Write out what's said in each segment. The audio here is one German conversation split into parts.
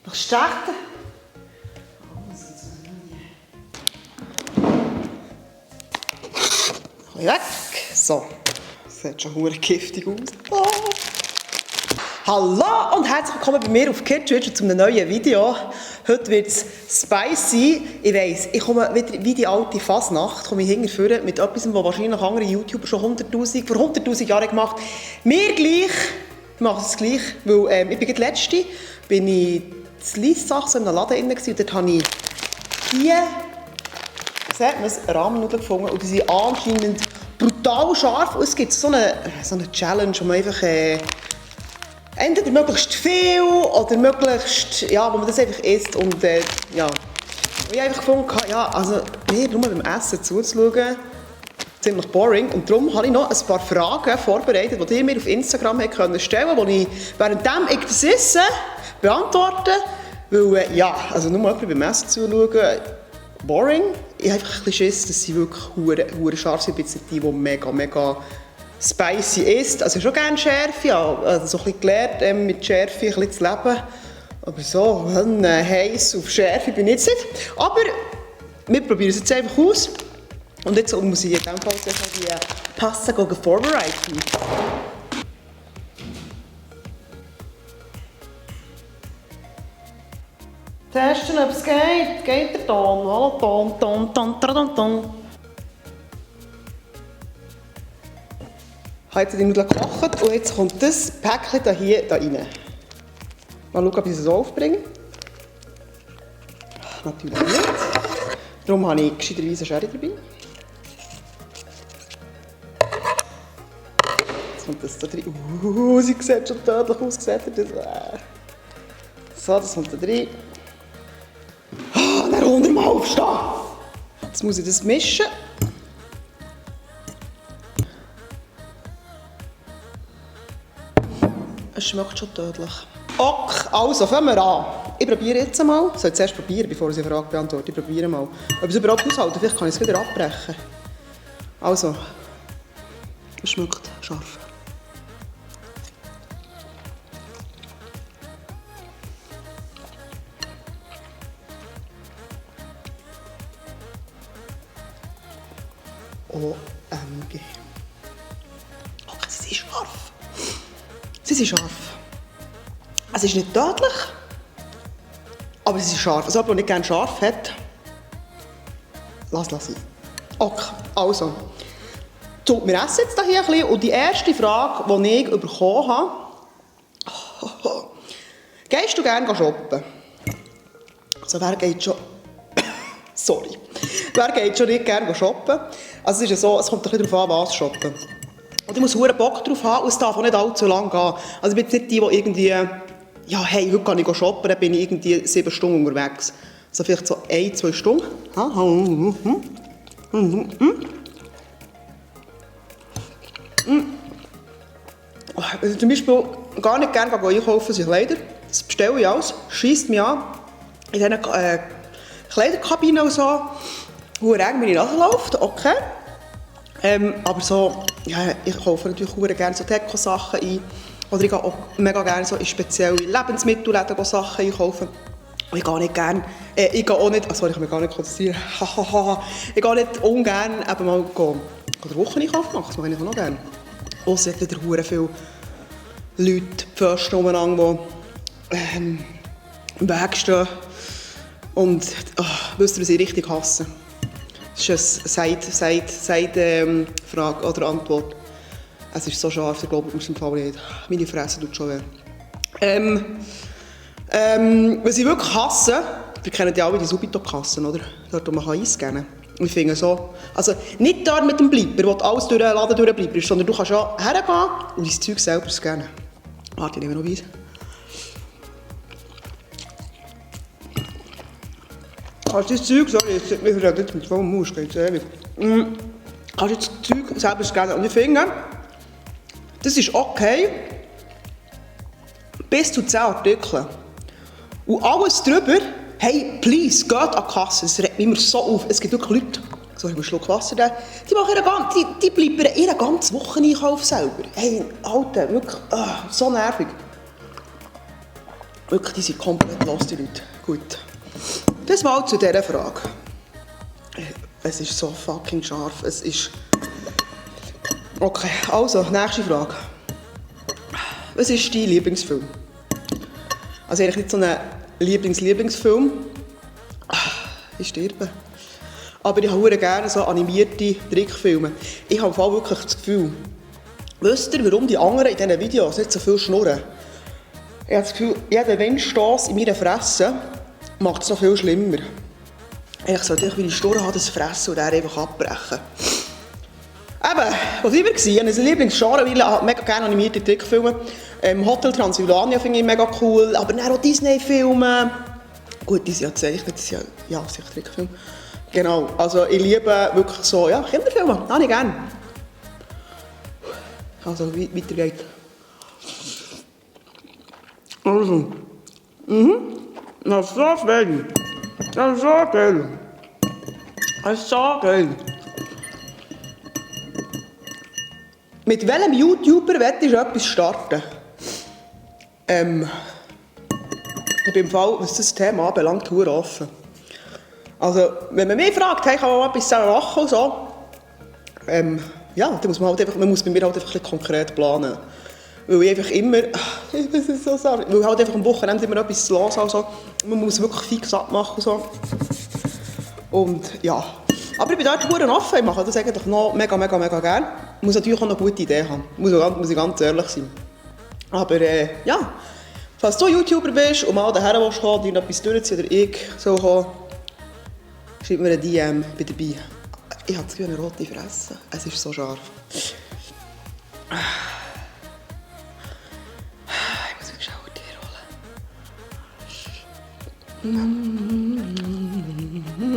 Noch starten. Weg. So. Das sieht schon verdammt giftig aus. Oh. Hallo und herzlich willkommen bei mir auf KidTwitch zu einem neuen Video. Heute wird es spicy. Ich weiss, ich komme wieder wie die alte Fasnacht, komme ich hinterher mit etwas, was wahrscheinlich andere YouTuber schon vor 100'000 Jahren gemacht haben. Mir gleich, ich mache es gleich, weil ich bin gerade letzte, bin ich in Lyssach in einem Laden drin und dort habe ich hier, sieht man es, Rahmennudeln gefunden und die sind anscheinend brutal scharf. Und es gibt so eine Challenge, wo man einfach entweder möglichst viel oder möglichst, ja, wo man das einfach isst und ja. Und ich habe einfach gefunden, ja, also mir nur beim Essen zuzuschauen, ziemlich boring. Und darum habe ich noch ein paar Fragen vorbereitet, die ihr mir auf Instagram stellen könnt, die ich währenddem ich das esse beantworte. Weil, ja, also nur mal beim Essen zuschauen, boring. Ich habe einfach ein bisschen Schiss, dass sie wirklich hure scharf sind, die mega spicy ist. Also schon gerne Schärfe, ja, also so ein bisschen gelernt, mit Schärfe ein bisschen zu leben. Aber so heiß auf Schärfe bin ich jetzt nicht. Aber wir probieren es jetzt einfach aus. Und jetzt muss ich in diesem Fall die Pasta vorbereiten. Testen, ob es geht. Geht der Ton? Hallo, Ton. Ich habe jetzt die Nudeln gekocht und jetzt kommt das Päckchen hier rein. Mal schauen, ob ich es so aufbringe. Natürlich nicht. Darum habe ich gescheiterweise Schere dabei. Jetzt kommt das da drin. Sie sieht schon tödlich aus. So, das kommt da drin. Dann 100 Mal aufstehen. Jetzt muss ich das mischen. Es schmeckt schon tödlich. Ok, also fangen wir an. Ich probiere jetzt mal. Ich soll zuerst probieren, bevor ich die Frage beantworte. Ich probiere mal. Ob ich es überhaupt aushalte, vielleicht kann ich es wieder abbrechen. Also, es schmeckt scharf. OMG. Oh, sie ist scharf. Sie sind scharf. Es ist nicht tödlich, aber sie ist scharf. Also, jemand, der nicht gerne scharf hat, lass sein. Okay, also. So, wir essen jetzt hier ein bisschen. Und die erste Frage, die ich bekommen habe: Gehst du gerne shoppen? Also, wer geht schon... Sorry. Wer geht schon nicht gerne shoppen? Also, es ist ja so, es kommt ein bisschen darauf an, was shoppen. Und ich muss verdammt Bock drauf haben und es darf auch nicht allzu lang gehen. Also ich bin nicht die irgendwie, ja hey, heute kann ich shoppen, dann bin ich irgendwie 7 Stunden unterwegs. Also vielleicht so 1-2 Stunden. Also zum Beispiel gar nicht gerne einkaufen sind Kleider. Das bestelle ich alles, scheisst mich an. In diesen Kleiderkabinen und so, wo eng meine Nase läuft, okay. Aber so, ja, ich kaufe natürlich auch gerne so Deko-Sachen ein. Oder ich gehe auch mega gerne so in spezielle Lebensmittelläden Sachen einkaufen. Und ich gehe nicht gerne, ich gehe auch nicht, sorry, ich kann mich gar nicht konzentrieren. Ich gehe nicht ungern eben mal oder Wochen einkaufen machen, das mache ich auch noch gerne. Ausser hat wieder verdammt viele Leute, Pfosten umeinander, die im Weg stehen. Und wisst ihr, was ich richtig hasse? Das ist eine Side-Frage oder Antwort. Es ist so scharf, ich glaube, aus dem Fall nicht. Meine Fresse tut schon weh. Was ich wirklich hasse, wir kennen ja alle die Subito-Kassen, oder? Dort, wo man einscannen kann. Und ich finde so, also nicht dort mit dem Blipper, wo alles durch den Laden durchbleibt, sondern du kannst ja hergehen und dein Zeug selber scannen. Warte, ich nehme noch Wein. Kannst du das Zeug, sorry, wir reden jetzt mit vollem Maus, geht's ewig. Kannst du das Zeug selber scannen. Und ich finde, das ist okay, bis zu 10 Artikeln. Und alles drüber, hey, please, geht an die Kasse. Das regt mich immer so auf. Es gibt wirklich Leute, so, ich muss einen Schluck Wasser nehmen, die bleiben ihre ganze Woche Einkauf selber. Hey, Alter, wirklich, so nervig. Wirklich, die sind komplett los, die Leute. Gut. Das mal zu dieser Frage. Es ist so fucking scharf. Es ist... Okay, also, nächste Frage. Was ist dein Lieblingsfilm? Also eigentlich nicht so ein Lieblingsfilm. Ich sterbe. Aber ich habe gerne so animierte Trickfilme. Ich habe im Fall wirklich das Gefühl, wisst ihr, warum die anderen in diesen Videos nicht so viel schnurren? Ich habe das Gefühl, jeder Windstoss in meiner Fresse macht es noch viel schlimmer. Ich sollte einfach meine Schnurren haben, das Fressen und dann einfach abbrechen. Eben, wo sind wir gewesen? Ein Lieblingsgenre, weil ich habe mega gerne animierte Trickfilme. Hotel Transylvania finde ich mega cool, aber dann auch Disney-Filme. Gut, die sind ja gezeichnet, das sind ja sicher Trickfilme. Genau, also ich liebe wirklich so, ja, Kinderfilme, habe ich gerne. Also, weiter geht's. Also, das ist so geil. Das ist so geil. Das ist so geil. Mit welchem YouTuber willst du etwas starten? Ich bin im Fall, was das Thema anbelangt, sehr offen. Also, wenn man mich fragt, hey, kann man etwas selber machen und so, ja, dann muss man halt einfach, man muss bei mir halt einfach ein bisschen konkret planen. Weil ich einfach immer, das ist so sorry, weil halt einfach am Wochenende immer etwas zu los also, man muss wirklich fix abmachen und so. Und ja, aber ich bin dort sehr offen, ich mache das eigentlich noch mega gerne. Ich muss natürlich auch noch eine gute Idee haben, muss ich ganz ehrlich sein. Aber ja, falls du YouTuber bist und mal daher willst kommen, dir noch etwas durchziehen oder ich so kommen, schreib mir eine DM, bin dabei. Ich habe das Gefühl, eine rote Fresse. Es ist so scharf. Ich muss mich schnell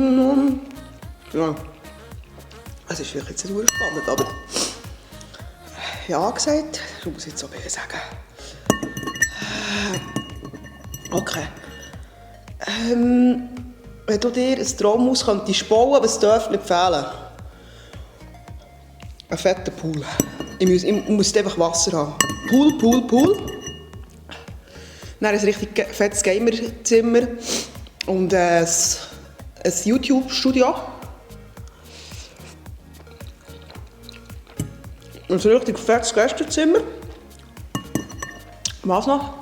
holen. Ja. Es ist vielleicht jetzt nicht sehr spannend, aber... Ja gesagt, du musst jetzt so B sagen. Okay. Wenn du dir ein Traumhaus könntest bauen, was darf nicht fehlen? Ein fetter Pool. Ich muss einfach Wasser haben. Pool. Dann ein richtig fettes Gamerzimmer und ein YouTube-Studio. Ein richtig fettes Gästezimmer. Was noch?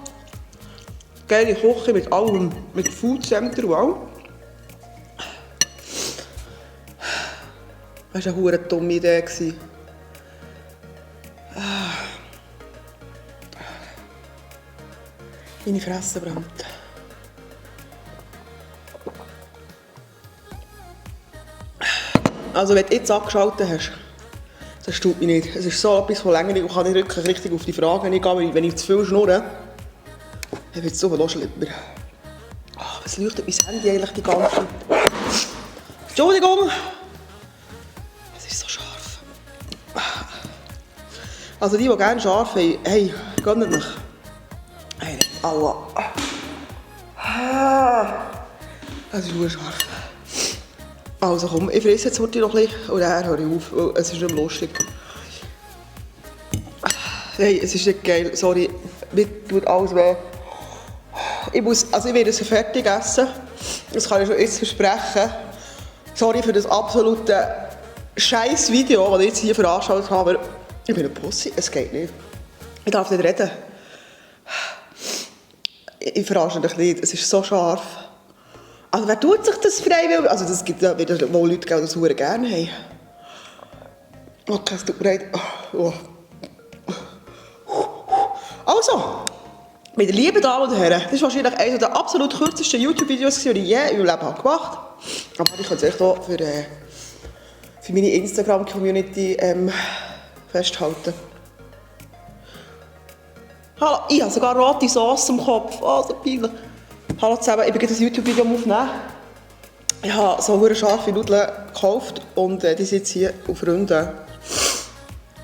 Geile Küche mit allem, mit Food Center und allem. Das war eine dumme Idee. Meine Fresse brennt. Also wenn du jetzt abgeschaltet hast, das tut mich nicht. Es ist so etwas von länger und kann nicht wirklich richtig auf die Frage eingehen, weil wenn ich zu viel schnurre, dann wird es so noch schlimmer. Was leuchtet mein Handy eigentlich die ganze Zeit? Entschuldigung! Es ist so scharf. Also die gerne scharf haben, hey, gönnt euch. Hey, aua. Es ist nur scharf. Also komm, ich fresse jetzt heute noch ein bisschen und dann höre ich auf, weil es ist nicht mehr lustig. Hey, es ist nicht geil, sorry, mir tut alles weh. Ich werde es fertig essen, das kann ich schon jetzt versprechen. Sorry für das absolute scheiß Video, das ich jetzt hier veranstaltet habe, aber ich bin eine Pussy, es geht nicht. Ich darf nicht reden. Ich verarsche dich nicht, es ist so scharf. Also wer tut sich das freiwillig? Also das gibt ja wieder, wo Leute das sehr gerne haben. Okay, es tut mir leid. Oh. Also, meine lieben Damen und Herren, das ist wahrscheinlich eines der absolut kürzesten YouTube-Videos, die ich je in meinem Leben gemacht habe. Aber ich kann es echt auch für meine Instagram-Community festhalten. Hallo, ich habe sogar rote Sauce im Kopf. Oh, so peinlich. Hallo zusammen, ich bin gerade ein YouTube-Video aufnehmen. Ich habe so eine scharfe Nudeln gekauft und die sind jetzt hier auf Runden.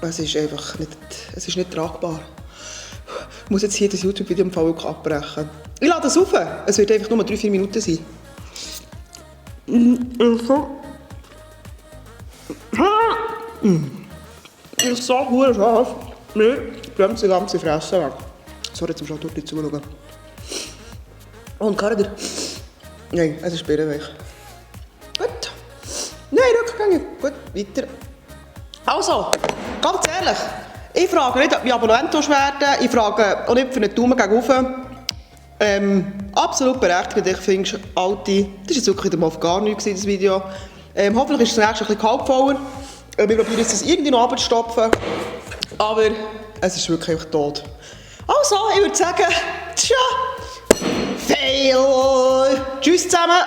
Es ist einfach nicht tragbar. Ich muss jetzt hier das YouTube-Video im Fall wirklich abbrechen. Ich lade es auf. Es wird einfach nur 3-4 Minuten sein. Es ist so gut scharf. Mir brennt die ganze Fresse weg. Sorry, zum Schaut zuschauen. Und Kader. Nein, es ist birrenweich. Gut. Nein, rückgängig. Gut, weiter. Also, ganz ehrlich, ich frage nicht, ob ich Abonnent werden. Ich frage auch nicht für einen Daumen gegen rauf. Absolut berechtigt. Ich finde, Alte, das war jetzt wirklich wieder mal auf gar nichts, das Video. Hoffentlich ist das nächste ein bisschen gehaltvoller. Wir probieren jetzt das irgendwie noch abzustopfen. Aber es ist wirklich einfach tot. Also, ich würde sagen, tja, fail. Tschüss zusammen.